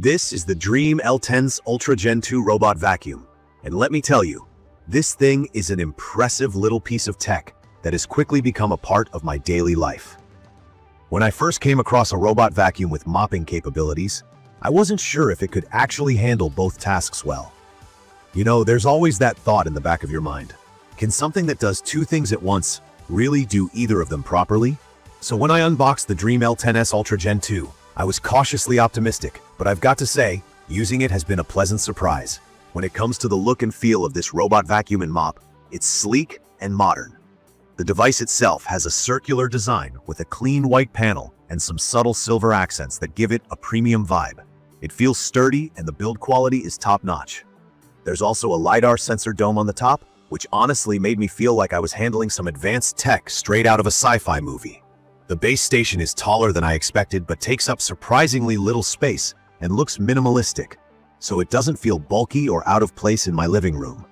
This is the DREAME L10s Ultra Gen 2 Robot Vacuum, and let me tell you, this thing is an impressive little piece of tech that has quickly become a part of my daily life. When I first came across a robot vacuum with mopping capabilities, I wasn't sure if it could actually handle both tasks well. You know, there's always that thought in the back of your mind. Can something that does two things at once really do either of them properly? So when I unboxed the DREAME L10s Ultra Gen 2, I was cautiously optimistic, but I've got to say, using it has been a pleasant surprise. When it comes to the look and feel of this robot vacuum and mop, it's sleek and modern. The device itself has a circular design with a clean white panel and some subtle silver accents that give it a premium vibe. It feels sturdy and the build quality is top-notch. There's also a LiDAR sensor dome on the top, which honestly made me feel like I was handling some advanced tech straight out of a sci-fi movie. The base station is taller than I expected but takes up surprisingly little space and looks minimalistic, so it doesn't feel bulky or out of place in my living room.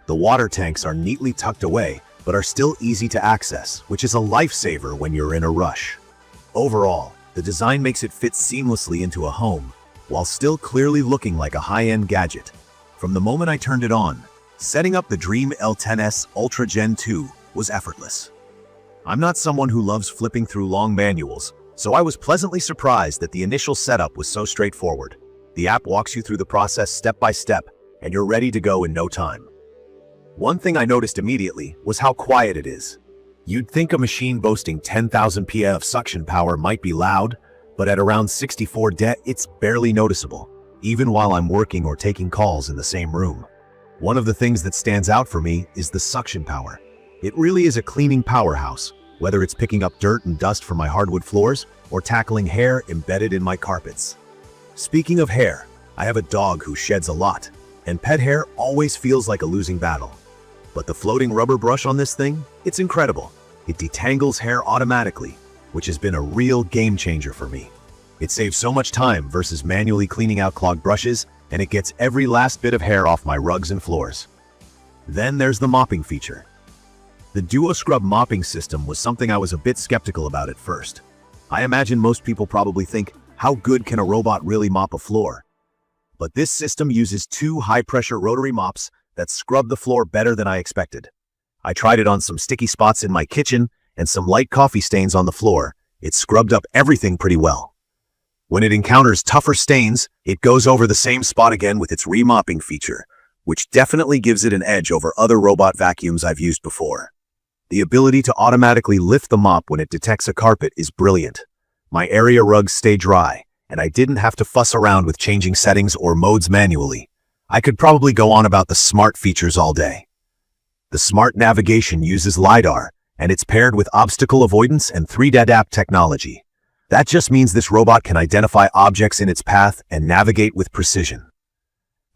The water tanks are neatly tucked away but are still easy to access, which is a lifesaver when you're in a rush. Overall, the design makes it fit seamlessly into a home, while still clearly looking like a high-end gadget. From the moment I turned it on, setting up the DREAME L10s Ultra Gen 2 was effortless. I'm not someone who loves flipping through long manuals, so I was pleasantly surprised that the initial setup was so straightforward. The app walks you through the process step by step, and you're ready to go in no time. One thing I noticed immediately was how quiet it is. You'd think a machine boasting 10,000 PA of suction power might be loud, but at around 64 dB, it's barely noticeable, even while I'm working or taking calls in the same room. One of the things that stands out for me is the suction power. It really is a cleaning powerhouse, whether it's picking up dirt and dust from my hardwood floors or tackling hair embedded in my carpets. Speaking of hair, I have a dog who sheds a lot, and pet hair always feels like a losing battle. But the floating rubber brush on this thing, it's incredible. It detangles hair automatically, which has been a real game changer for me. It saves so much time versus manually cleaning out clogged brushes, and it gets every last bit of hair off my rugs and floors. Then there's the mopping feature. The DuoScrub Mopping System was something I was a bit skeptical about at first. I imagine most people probably think, how good can a robot really mop a floor? But this system uses two high-pressure rotary mops that scrub the floor better than I expected. I tried it on some sticky spots in my kitchen and some light coffee stains on the floor. It scrubbed up everything pretty well. When it encounters tougher stains, it goes over the same spot again with its remopping feature, which definitely gives it an edge over other robot vacuums I've used before. The ability to automatically lift the mop when it detects a carpet is brilliant. My area rugs stay dry, and I didn't have to fuss around with changing settings or modes manually. I could probably go on about the smart features all day. The smart navigation uses LiDAR, and it's paired with obstacle avoidance and 3D adept technology. That just means this robot can identify objects in its path and navigate with precision.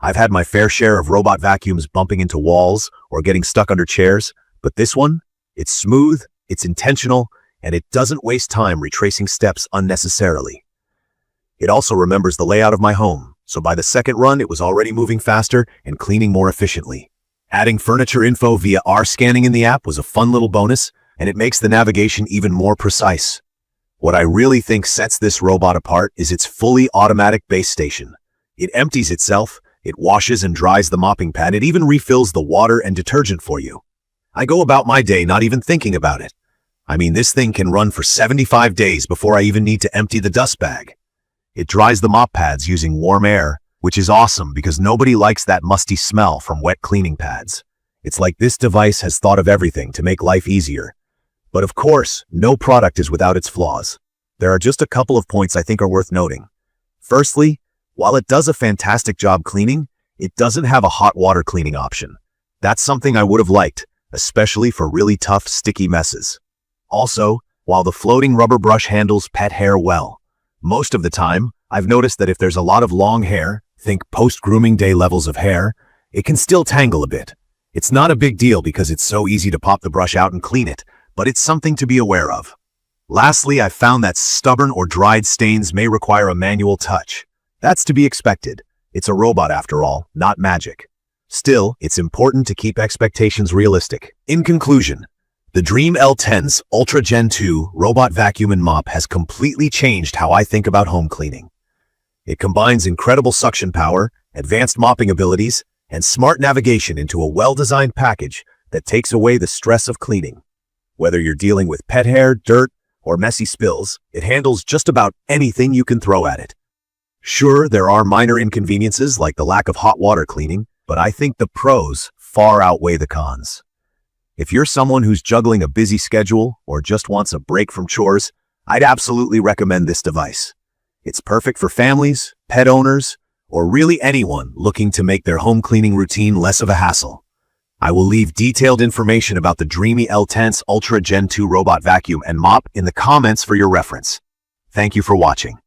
I've had my fair share of robot vacuums bumping into walls or getting stuck under chairs, but this one? It's smooth, it's intentional, and it doesn't waste time retracing steps unnecessarily. It also remembers the layout of my home, so by the second run it was already moving faster and cleaning more efficiently. Adding furniture info via scanning in the app was a fun little bonus, and it makes the navigation even more precise. What I really think sets this robot apart is its fully automatic base station. It empties itself, it washes and dries the mopping pad, it even refills the water and detergent for you. I go about my day not even thinking about it. I mean, this thing can run for 75 days before I even need to empty the dust bag. It dries the mop pads using warm air, which is awesome because nobody likes that musty smell from wet cleaning pads. It's like this device has thought of everything to make life easier. But of course, no product is without its flaws. There are just a couple of points I think are worth noting. Firstly, while it does a fantastic job cleaning, it doesn't have a hot water cleaning option. That's something I would have liked, especially for really tough, sticky messes. Also, while the floating rubber brush handles pet hair well, most of the time, I've noticed that if there's a lot of long hair, think post-grooming day levels of hair, it can still tangle a bit. It's not a big deal because it's so easy to pop the brush out and clean it, but it's something to be aware of. Lastly, I found that stubborn or dried stains may require a manual touch. That's to be expected. It's a robot after all, not magic. Still, it's important to keep expectations realistic. In conclusion, the DREAME L10s Ultra Gen 2 Robot Vacuum and Mop has completely changed how I think about home cleaning. It combines incredible suction power, advanced mopping abilities, and smart navigation into a well-designed package that takes away the stress of cleaning. Whether you're dealing with pet hair, dirt, or messy spills, it handles just about anything you can throw at it. Sure, there are minor inconveniences like the lack of hot water cleaning, but I think the pros far outweigh the cons. If you're someone who's juggling a busy schedule or just wants a break from chores, I'd absolutely recommend this device. It's perfect for families, pet owners, or really anyone looking to make their home cleaning routine less of a hassle. I will leave detailed information about the DREAME L10s Ultra Gen 2 Robot Vacuum and Mop in the comments for your reference. Thank you for watching.